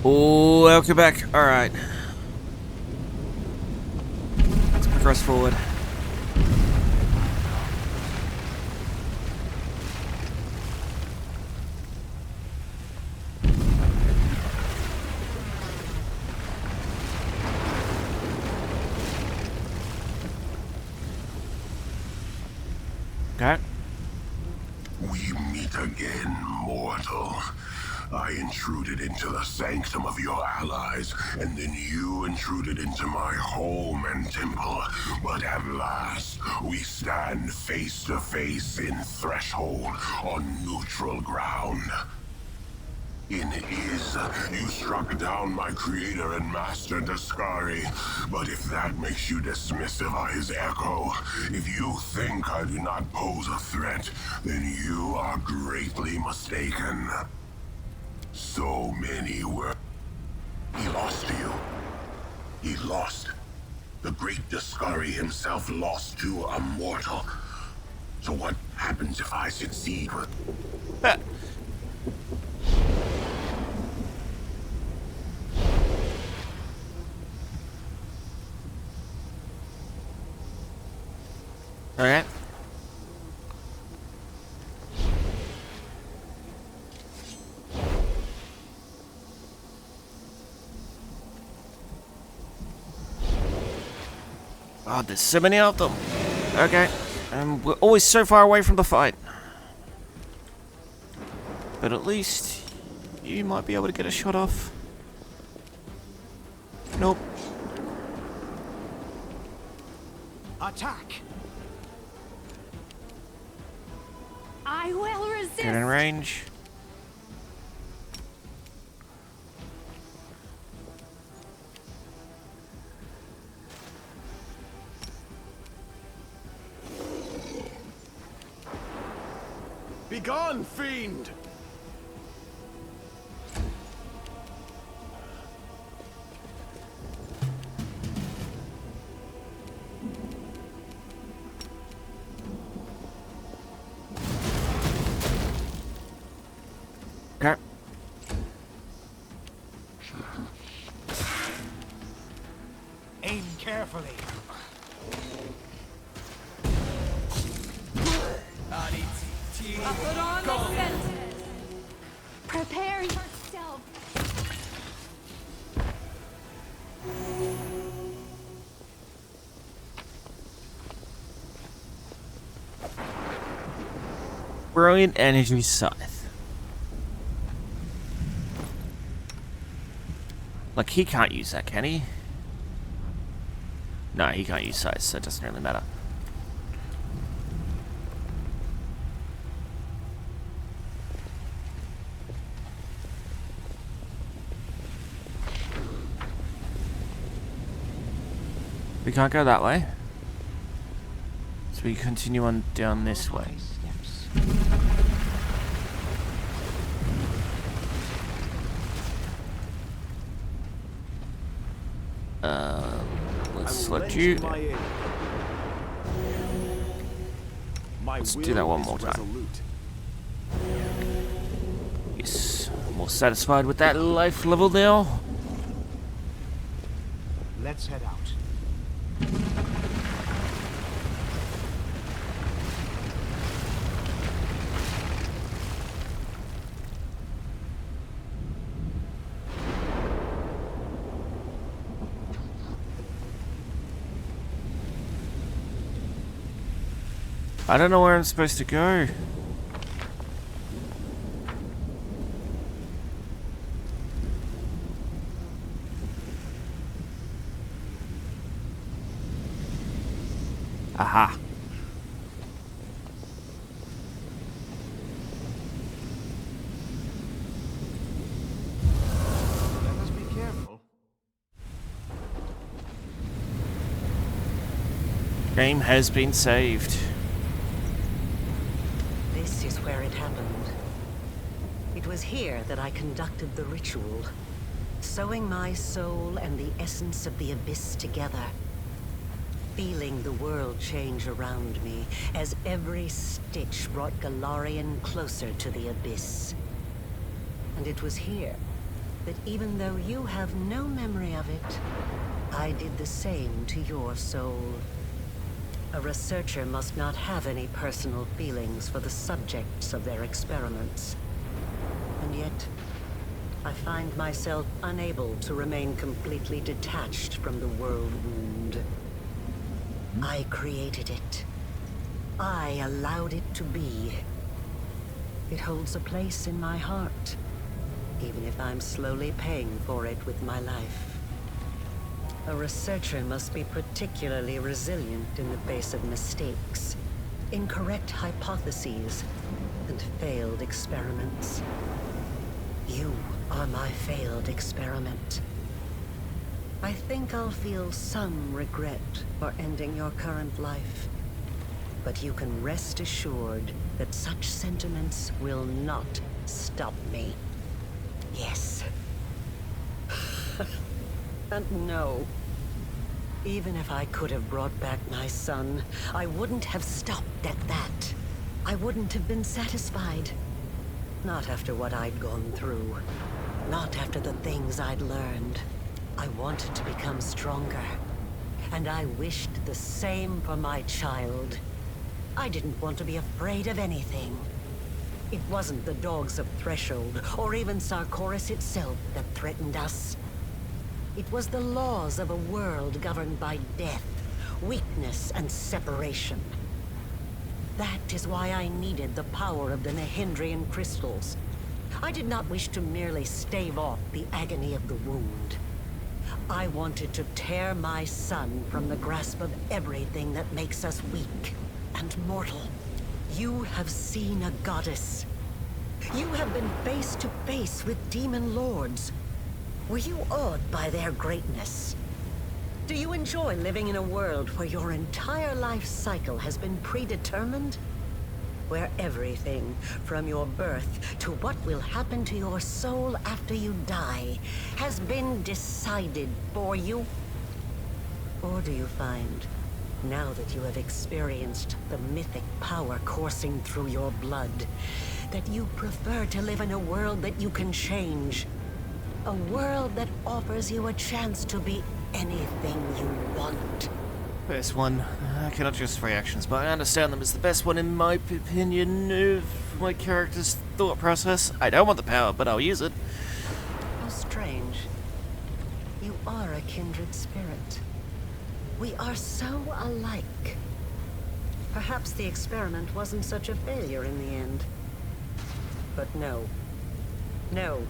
Oh, welcome back. Alright. Let's progress forward. Okay. We meet again, mortal. I intruded into the sanctum of your allies, and then you intruded into my home and temple. But at last, we stand face to face in threshold on neutral ground. In Iz, you struck down my creator and master Daskari, but if that makes you dismissive of his echo, if you think I do not pose a threat, then you are greatly mistaken. So many were... He lost to you. He lost. The great Daskari himself lost to a mortal. So what happens if I succeed with... Alright. Oh, there's so many of them. Okay. And we're always so far away from the fight. But at least you might be able to get a shot off. Nope. Attack! I will resist. Get in range. Begone, fiend! Okay. Aim carefully. Put on the senses. Prepare yourself. Brilliant energy scythe. Like, he can't use that, can he? No, he can't use scythe, so it doesn't really matter. We can't go that way. So we continue on down this way. Let's select you. Let's do that one more time. Yes, more satisfied with that life level now. Let's head out. I don't know where I'm supposed to go. Aha. Let us be careful. Game has been saved. This is where it happened. It was here that I conducted the ritual, sewing my soul and the essence of the abyss together. Feeling the world change around me as every stitch brought Galarian closer to the abyss. And it was here that even though you have no memory of it, I did the same to your soul. A researcher must not have any personal feelings for the subjects of their experiments. And yet, I find myself unable to remain completely detached from the Worldwound. I created it. I allowed it to be. It holds a place in my heart, even if I'm slowly paying for it with my life. A researcher must be particularly resilient in the face of mistakes, incorrect hypotheses, and failed experiments. You are my failed experiment. I think I'll feel some regret for ending your current life. But you can rest assured that such sentiments will not stop me. Yes. And no. Even if I could have brought back my son, I wouldn't have stopped at that. I wouldn't have been satisfied. Not after what I'd gone through. Not after the things I'd learned. I wanted to become stronger. And I wished the same for my child. I didn't want to be afraid of anything. It wasn't the dogs of Threshold, or even Sarkoris itself, that threatened us. It was the laws of a world governed by death, weakness, and separation. That is why I needed the power of the Nehindrian crystals. I did not wish to merely stave off the agony of the wound. I wanted to tear my son from the grasp of everything that makes us weak and mortal. You have seen a goddess. You have been face to face with demon lords. Were you awed by their greatness? Do you enjoy living in a world where your entire life cycle has been predetermined? Where everything, from your birth to what will happen to your soul after you die, has been decided for you? Or do you find, now that you have experienced the mythic power coursing through your blood, that you prefer to live in a world that you can change? A world that offers you a chance to be anything you want. Best one. I cannot justify actions, but I understand them as the best one in my opinion of my character's thought process. I don't want the power, but I'll use it. How strange. You are a kindred spirit. We are so alike. Perhaps the experiment wasn't such a failure in the end. But no. No.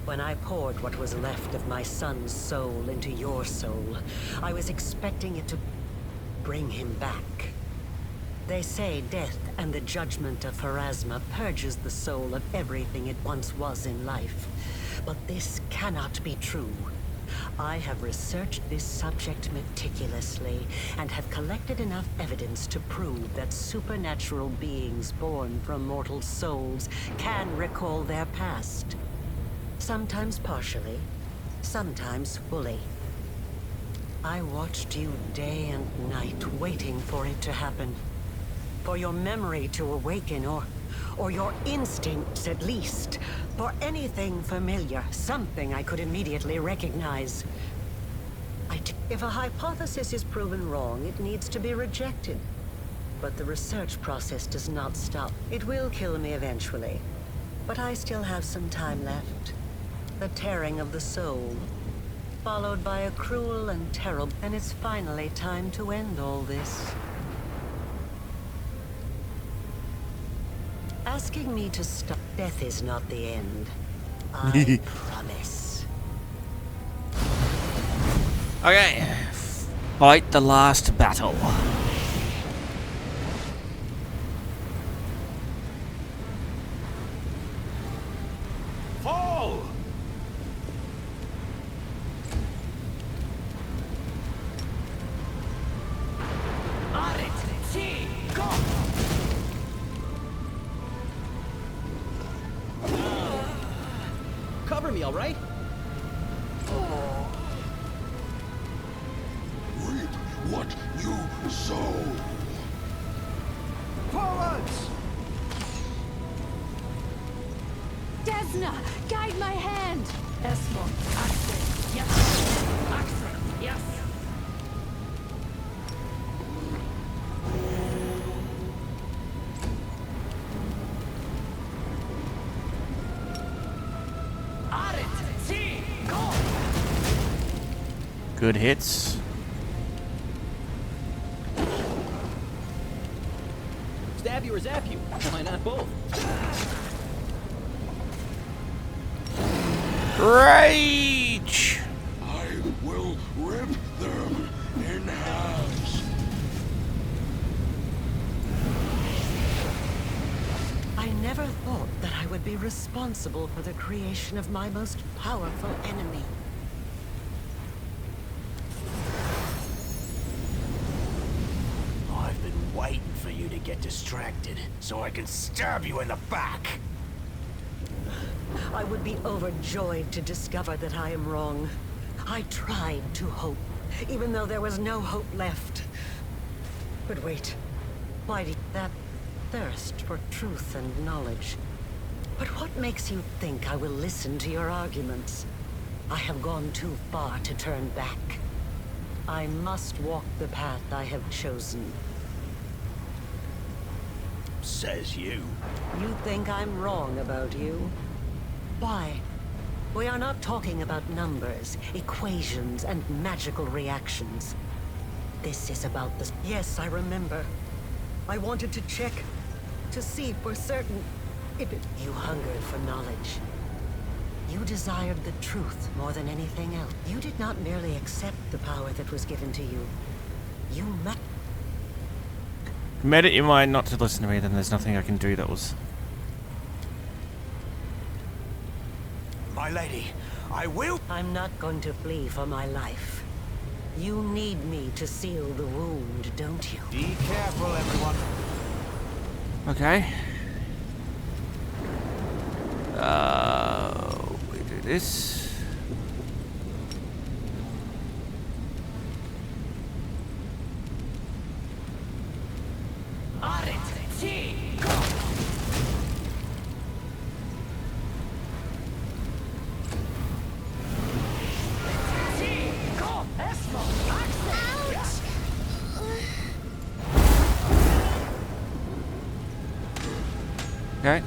When I poured what was left of my son's soul into your soul, I was expecting it to bring him back. They say death and the judgment of Pharasma purges the soul of everything it once was in life. But this cannot be true. I have researched this subject meticulously and have collected enough evidence to prove that supernatural beings born from mortal souls can recall their past. Sometimes partially, sometimes fully. I watched you day and night, waiting for it to happen. For your memory to awaken, or your instincts at least. For anything familiar, something I could immediately recognize. If a hypothesis is proven wrong, it needs to be rejected. But the research process does not stop. It will kill me eventually. But I still have some time left. The tearing of the soul, followed by a cruel and terrible... And it's finally time to end all this. Asking me to stop... Death is not the end. I promise. Okay. Fight the last battle. Fall! Cover me, all right? Reap what you sow. Forwards! Desna, guide my hand. Esmo, Axel, yes. Axel, yes. Arit, see, go. Good hits. Stab you or zap you? Why not both? Rage! I will rip them in halves. I never thought that I would be responsible for the creation of my most powerful enemy. I've been waiting for you to get distracted, so I can stab you in the back. I would be overjoyed to discover that I am wrong. I tried to hope, even though there was no hope left. But wait, why did that thirst for truth and knowledge? But what makes you think I will listen to your arguments? I have gone too far to turn back. I must walk the path I have chosen. Says you. You think I'm wrong about you? Why? We are not talking about numbers, equations, and magical reactions. This is about the... Yes, I remember. I wanted to check, to see for certain if it... You hungered for knowledge. You desired the truth more than anything else. You did not merely accept the power that was given to you. You must... Made it your mind not to listen to me, then there's nothing I can do that was... My lady, I will... I'm not going to flee for my life. You need me to seal the wound, don't you? Be careful, everyone. Okay. We do this. Arit, see, go. See, go, Esmo, Axel, yes. Okay.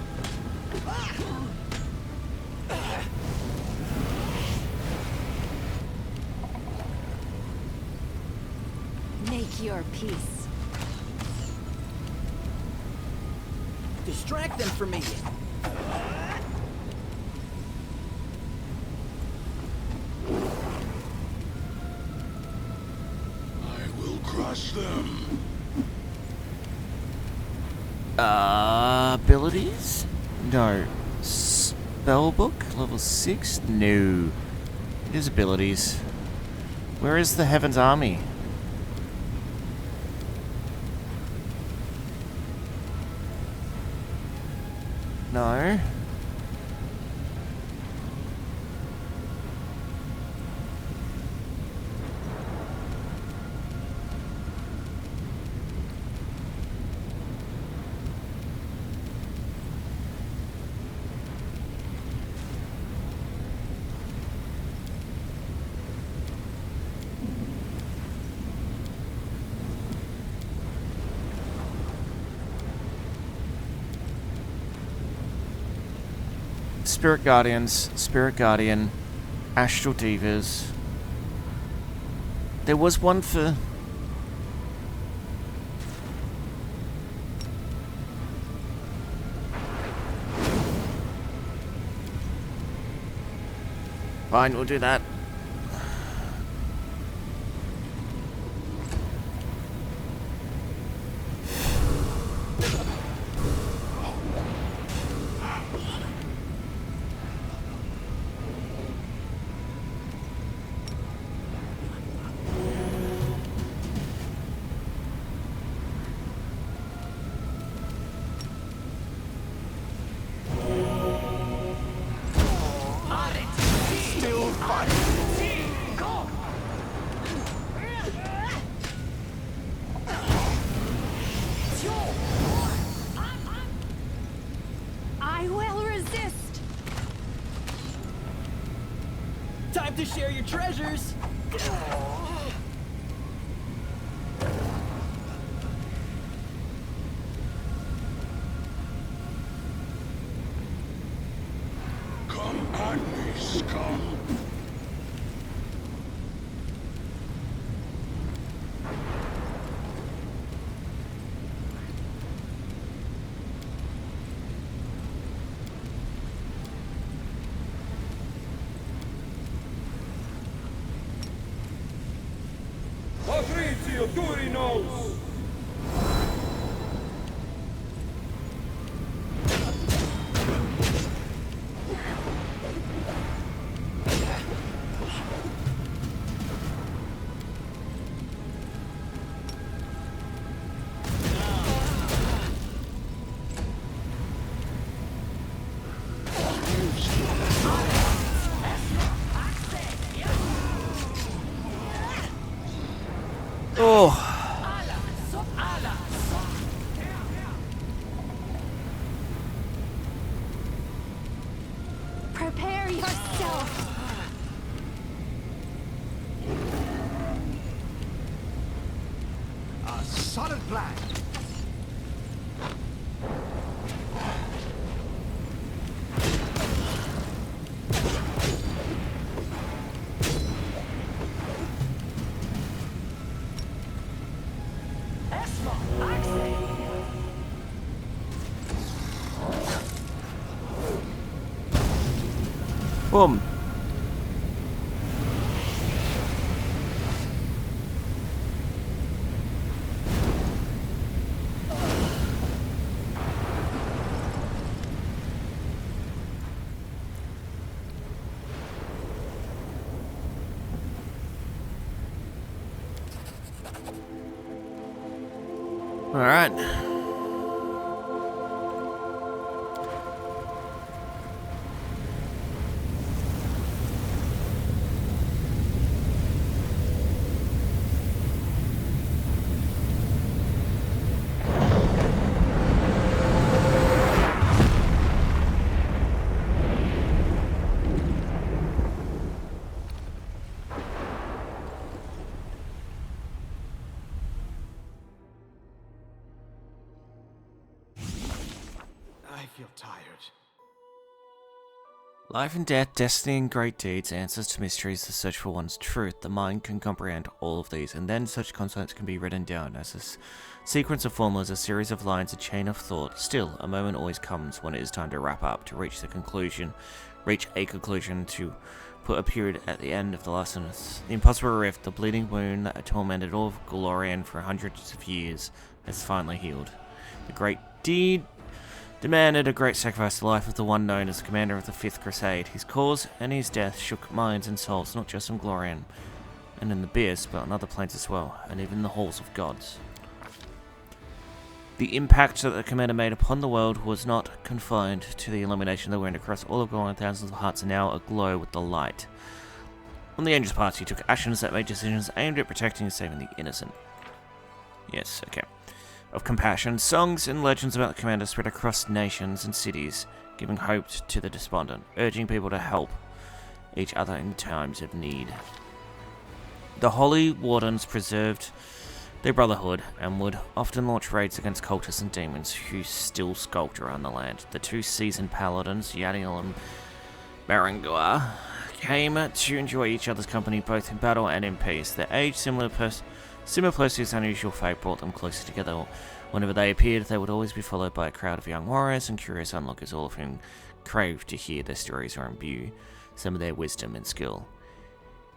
Make your peace. Distract them from me. I will crush them. Abilities? No. Spellbook? Level 6? No. It is abilities. Where is the Heaven's Army? No. Spirit Guardians, Spirit Guardian, Astral Divas. There was one for... Fine, we'll do that. I will resist. Time to share your treasures! Come at me, scum. Patrizio Turinos! Oh, Prepare yourself. A solid plan. Esmo, Axel. boom. All right. I feel tired. Life and death, destiny and great deeds, answers to mysteries, the search for one's truth. The mind can comprehend all of these, and then such concepts can be written down as a sequence of formulas, a series of lines, a chain of thought. Still, a moment always comes when it is time to wrap up, to reach a conclusion, to put a period at the end of the lessons. The impossible rift, the bleeding wound that had tormented all of Glorian for hundreds of years, has finally healed. The great deed demanded a great sacrifice, the life of the one known as the commander of the Fifth Crusade. His cause and his death shook minds and souls, not just in Glorian and in the Abyss, but on other planes as well, and even in the halls of gods. The impact that the commander made upon the world was not confined to the illumination that went across all of Glorian. Thousands of hearts are now aglow with the light. On the Angel's part, he took actions that made decisions aimed at protecting and saving the innocent. Yes, okay. Of compassion, songs and legends about the commander spread across nations and cities, giving hope to the despondent, urging people to help each other in times of need. The Holy Wardens preserved their brotherhood and would often launch raids against cultists and demons who still skulked around the land. The two seasoned paladins, Yadiel and Berengar, came to enjoy each other's company both in battle and in peace. Their age, similar Perseus' unusual fate brought them closer together. Whenever they appeared, they would always be followed by a crowd of young warriors and curious onlookers, all of whom craved to hear their stories or imbue some of their wisdom and skill.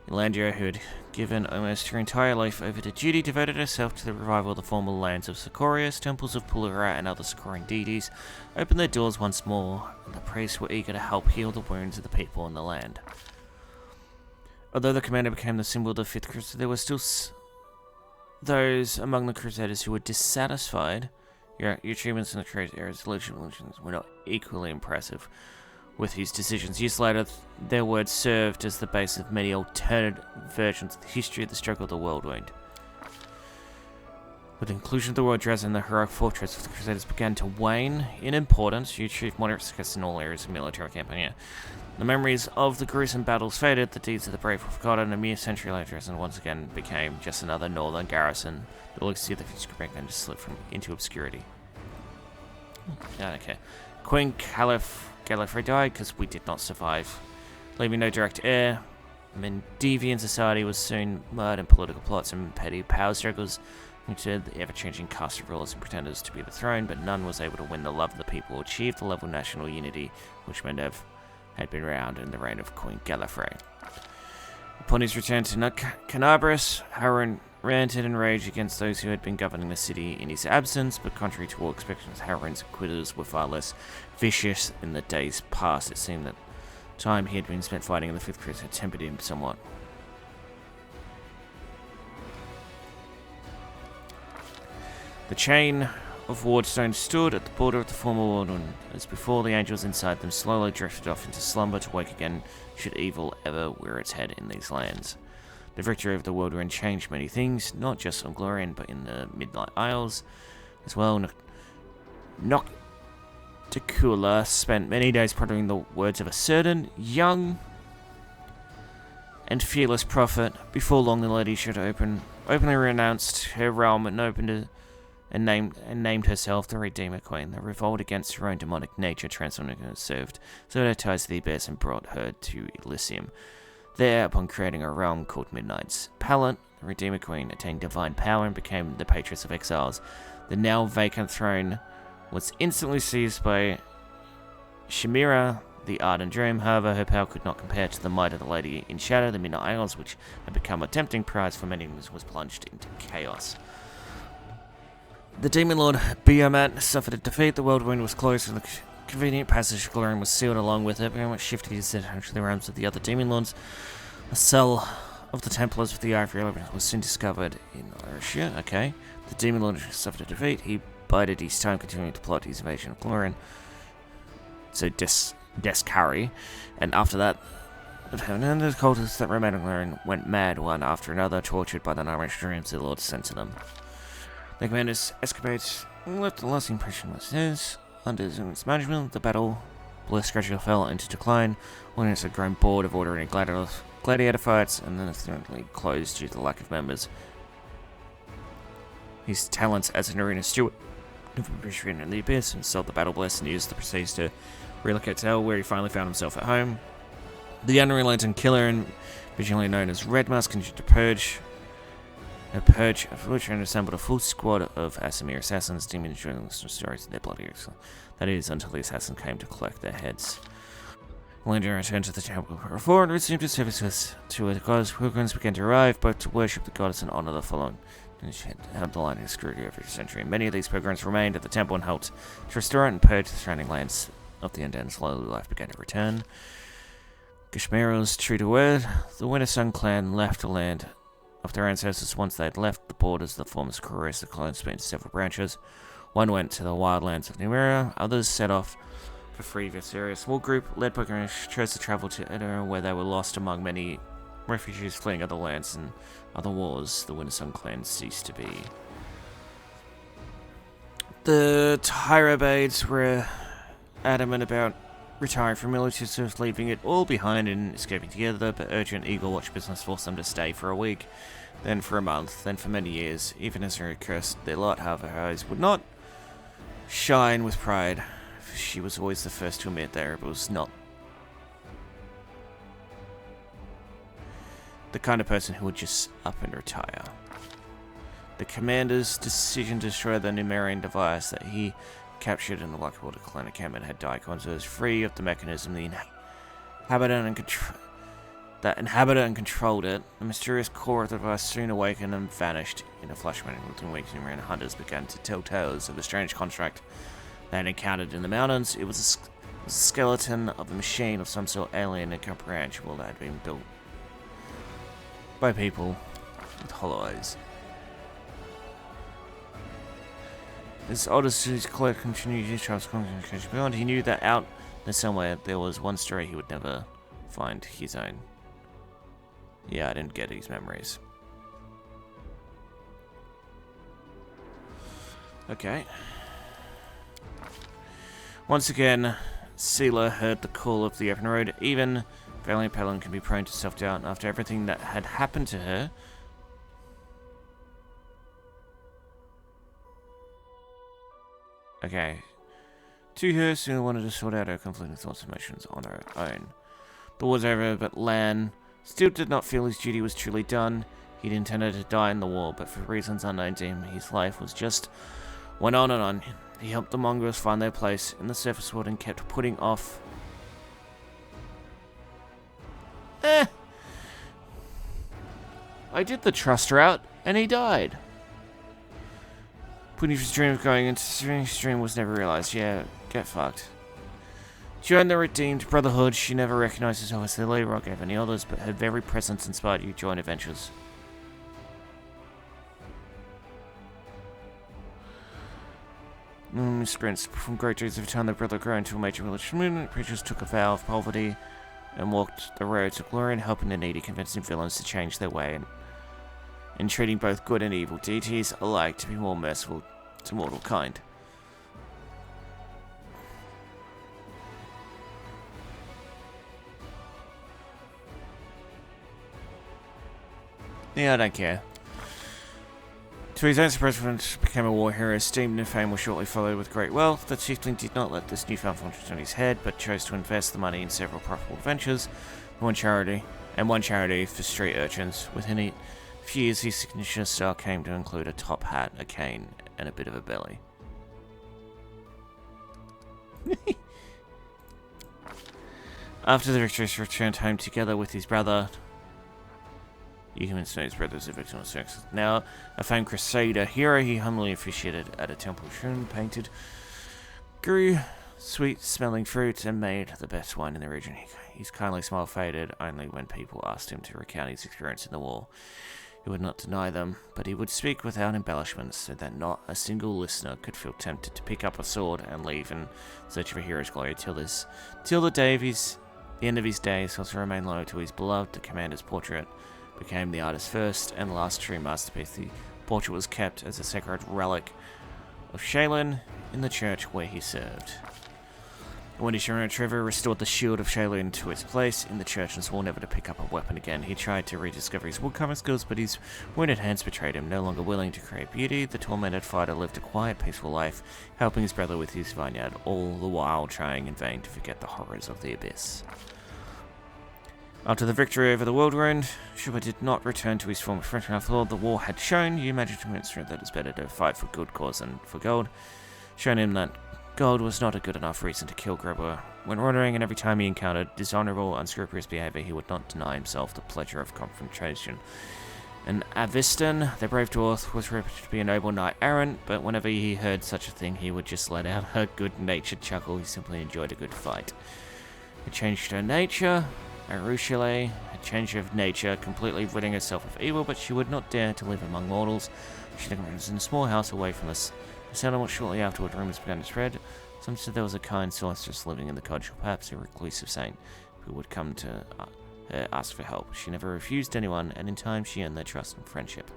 Elandria, who had given almost her entire life over to duty, devoted herself to the revival of the former lands of Sicorius. Temples of Pulura and other Sicorian deities opened their doors once more, and the priests were eager to help heal the wounds of the people in the land. Although the commander became the symbol of the Fifth Crusade, there were still those among the Crusaders who were dissatisfied. Your achievements in the trade areas were not equally impressive with his decisions. Years later, their words served as the base of many alternate versions of the history of the struggle of the Worldwound. With the inclusion of the World Dresden, the heroic fortress of the Crusaders began to wane in importance. You achieved moderate success in all areas of military campaign. The memories of the gruesome battles faded, the deeds of the brave were forgotten, and a mere century later, Dresden once again became just another northern garrison. The legacy of the future began to slip into obscurity. Yeah, okay. Queen Gallifrey died because we did not survive. Leaving no direct heir, Mendevian society was soon mired in political plots and petty power struggles, which led the ever-changing cast of rulers and pretenders to be the throne, but none was able to win the love of the people or achieve the level of national unity which Mendev had been around in the reign of Queen Gallifrey. Upon his return to Canabras, Harun ranted and raged against those who had been governing the city in his absence, but contrary to all expectations, Harun's inquisitors were far less vicious in the days past. It seemed that time he had been spent fighting in the Fifth Crusade had tempered him somewhat. The chain of wardstones stood at the border of the former Worldwound. As before, the angels inside them slowly drifted off into slumber to wake again should evil ever rear its head in these lands. The victory of the Worldwound changed many things, not just on Glorian, but in the Midnight Isles as well. Nocticula spent many days pondering the words of a certain young and fearless prophet. Before long, the lady should openly renounced her realm and named herself the Redeemer Queen. The revolt against her own demonic nature transformed her served her ties to the abyss and brought her to Elysium. There, upon creating a realm called Midnight's Palette, the Redeemer Queen attained divine power and became the patroness of exiles. The now vacant throne was instantly seized by Chimera, the Ardent Dream. However, her power could not compare to the might of the Lady in Shadow. The Midnight Isles, which had become a tempting prize for many, was plunged into chaos. The Demon Lord Biomat suffered a defeat. The Worldwound was closed, and the convenient passage of Glorian was sealed along with it. Biomat shifted his attention to the realms of the other Demon Lords. A cell of the Templars with the Ivory Element was soon discovered in Irishia. Okay. The Demon Lord suffered a defeat. He bided his time, continuing to plot his invasion of Glorian. So Descari. And after that, the cultists that remained in Glorian went mad one after another, tortured by the nightmarish dreams the Lord sent to them. The commander's escapades left a lasting impression on his. Under his management, the battle bliss gradually fell into decline. Williams had grown bored of ordering gladiator fights, and then ultimately closed due to the lack of members. His talents as an arena steward appreciated in the abyss, and sold the battle bliss and used the proceeds to relocate to Hell, where he finally found himself at home. The unrelenting killer, and originally known as Red Mask, continued to purge of which and assembled a full squad of Asimir assassins, demon journalists, and stories of their bloody exile. That is, until the assassins came to collect their heads. Landry returned to the temple for reform and resumed his services to the goddess. Pilgrims began to arrive, both to worship the goddess and honor the fallen. And she had held the line of security over a century. Many of these pilgrims remained at the temple and helped to restore it and purge the surrounding lands of the undead. Slowly, life began to return. Gishmeros, true to word, the Winter Sun clan left the land of their ancestors. Once they had left the borders of the former Corus, the clan split into several branches. One went to the wildlands of Numeria, others set off for free Viseria. A small group, led by Granish, chose to travel to Edera, where they were lost among many refugees fleeing other lands and other wars. The Winter Sun clan ceased to be. The Tyrabades were adamant about retiring from military service, leaving it all behind and escaping together, but urgent Eagle Watch business forced them to stay for a week, then for a month, then for many years. Even as her cursed their lot, however, her eyes would not shine with pride. She was always the first to admit that Erebor was not the kind of person who would just up and retire. The commander's decision to destroy the Numerian device that he captured in the Blackwater clan encampment had Daikon, so it was free of the mechanism that inhabited and controlled it. The mysterious core of the device soon awakened and vanished in a flash. Within weeks, Numerian hunters began to tell tales of a strange construct they had encountered in the mountains. It was a skeleton of a machine of some sort, alien and incomprehensible, that had been built by people with hollow eyes. As Odysseus Clerk continued his travels beyond, he knew that out there somewhere there was one story he would never find his own. Yeah, I didn't get his memories. Okay. Once again, Seela heard the call of the open road. Even valiant Palin can be prone to self-doubt after everything that had happened to her. Okay. To her, Seela wanted to sort out her conflicting thoughts and emotions on her own. The war's over, but Lan still did not feel his duty was truly done. He'd intended to die in the war, but for reasons unknown to him, his life was just went on and on. He helped the mongrels find their place in the surface world and kept putting off. I did the trust route, and he died. Punish's dream of going into Strange Dream was never realized. Yeah, get fucked. She joined the Redeemed Brotherhood. She never recognized herself as their leader or gave any others, but her very presence inspired you to join adventures. Sprints. From great deeds of time, the brother grew into a major religious movement. Preachers took a vow of poverty and walked the road to glory, and helping the needy, convincing villains to change their way, and treating both good and evil deities alike to be more merciful to mortal kind. Yeah, I don't care. To his own surprise, Prince became a war hero. Esteemed and fame was shortly followed with great wealth. The chieftain did not let this newfound fortune on his head, but chose to invest the money in several profitable ventures, one charity for street urchins. Within a few years, his signature style came to include a top hat, a cane, and a bit of a belly. After the victory, he returned home together with his brother. You can say his brother is a victim of sex. Now, a famed crusader hero, he humbly officiated at a temple Shun, painted, grew sweet-smelling fruits, and made the best wine in the region. His kindly smile faded only when people asked him to recount his experience in the war. He would not deny them, but he would speak without embellishments, so that not a single listener could feel tempted to pick up a sword and leave in search of a hero's glory till the end of his days. Also remain loyal to his beloved. The commander's portrait became the artist's first and last true masterpiece. The portrait was kept as a sacred relic of Shaylin in the church where he served. When Trevor restored the shield of Shaylin to its place in the church and swore never to pick up a weapon again. He tried to rediscover his woodcarving skills, but his wounded hands betrayed him. No longer willing to create beauty, the tormented fighter lived a quiet, peaceful life, helping his brother with his vineyard, all the while trying in vain to forget the horrors of the abyss. After the victory over the Worldwound, Shuba did not return to his former friend. After all the war had shown, you imagined to him that it's better to fight for good cause than for gold. Shown him that gold was not a good enough reason to kill Grubber. When wandering, and every time he encountered dishonorable, unscrupulous behavior, he would not deny himself the pleasure of confrontation. And Aviston, the brave dwarf, was reputed to be a noble knight-errant, but whenever he heard such a thing, he would just let out a good-natured chuckle. He simply enjoyed a good fight. It changed her nature. Arushale, a change of nature, completely ridding herself of evil, but she would not dare to live among mortals. She lived in a small house away from us. The settlement shortly afterward, rumors began to spread. Some said there was a kind sorceress living in the cottage, or perhaps a reclusive saint who would come to her ask for help. She never refused anyone, and in time she earned their trust and friendship.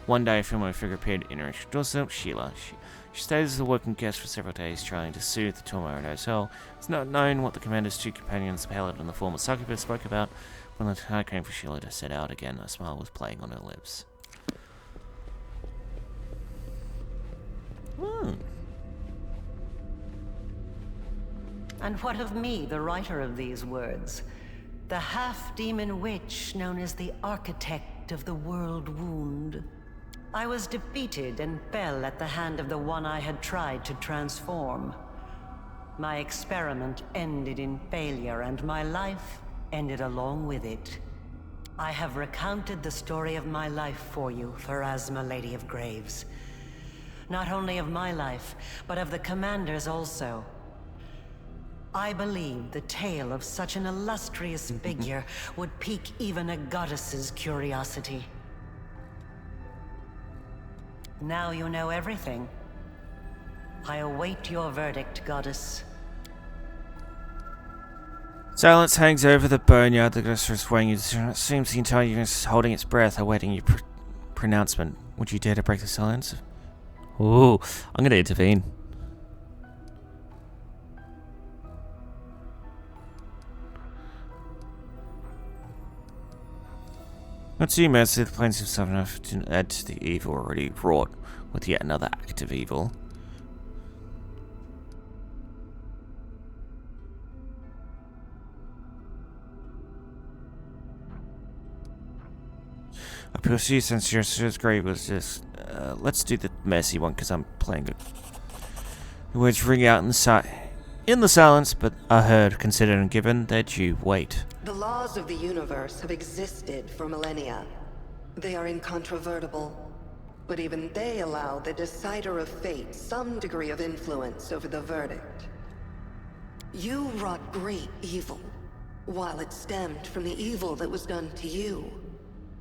One day, a familiar figure appeared in her doorstep, Sheila. She stayed as a working guest for several days, trying to soothe the turmoil in her soul. It's not known what the commander's two companions, the paladin and the former succubus, spoke about. When the time came for Sheila to set out again, a smile was playing on her lips. And what of me, the writer of these words? The half-demon witch known as the architect of the Worldwound. I was defeated and fell at the hand of the one I had tried to transform. My experiment ended in failure, and my life ended along with it. I have recounted the story of my life for you, Pharasma, Lady of Graves. Not only of my life, but of the commander's also. I believe the tale of such an illustrious figure would pique even a goddess's curiosity. Now you know everything. I await your verdict, goddess. Silence hangs over the boneyard. The goddess is swaying. It seems the entire universe is holding its breath, awaiting your pronouncement. Would you dare to break the silence? Ooh, I'm gonna intervene. Not too mercy, the plains of Southern enough to add to the evil already wrought with yet another act of evil. I pursue since your sister's grave was just. Let's do the mercy one because I'm playing it. The words ring out in the silence, but are heard, considered, and given their due weight. The laws of the universe have existed for millennia. They are incontrovertible, but even they allow the decider of fate some degree of influence over the verdict. You wrought great evil, while it stemmed from the evil that was done to you.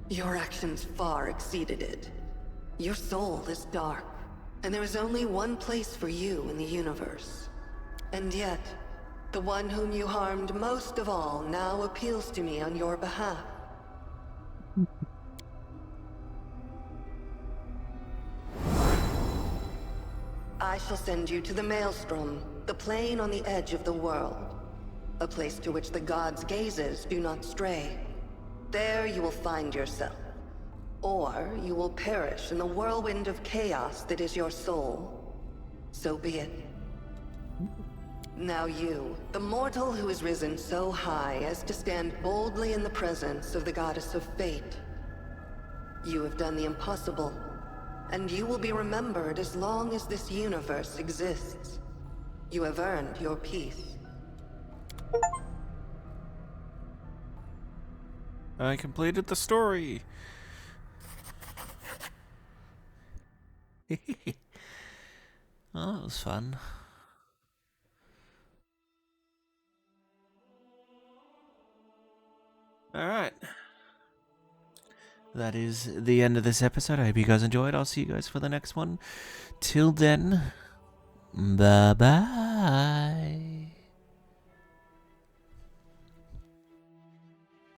Your actions far exceeded it. Your soul is dark, and there is only one place for you in the universe. And yet, the one whom you harmed most of all now appeals to me on your behalf. I shall send you to the Maelstrom, the plane on the edge of the world. A place to which the gods' gazes do not stray. There you will find yourself. Or you will perish in the whirlwind of chaos that is your soul. So be it. Now you, the mortal who has risen so high as to stand boldly in the presence of the goddess of fate. You have done the impossible, and you will be remembered as long as this universe exists. You have earned your peace. I completed the story. Oh, that was fun. Alright. That is the end of this episode. I hope you guys enjoyed. I'll see you guys for the next one. Till then, bye-bye.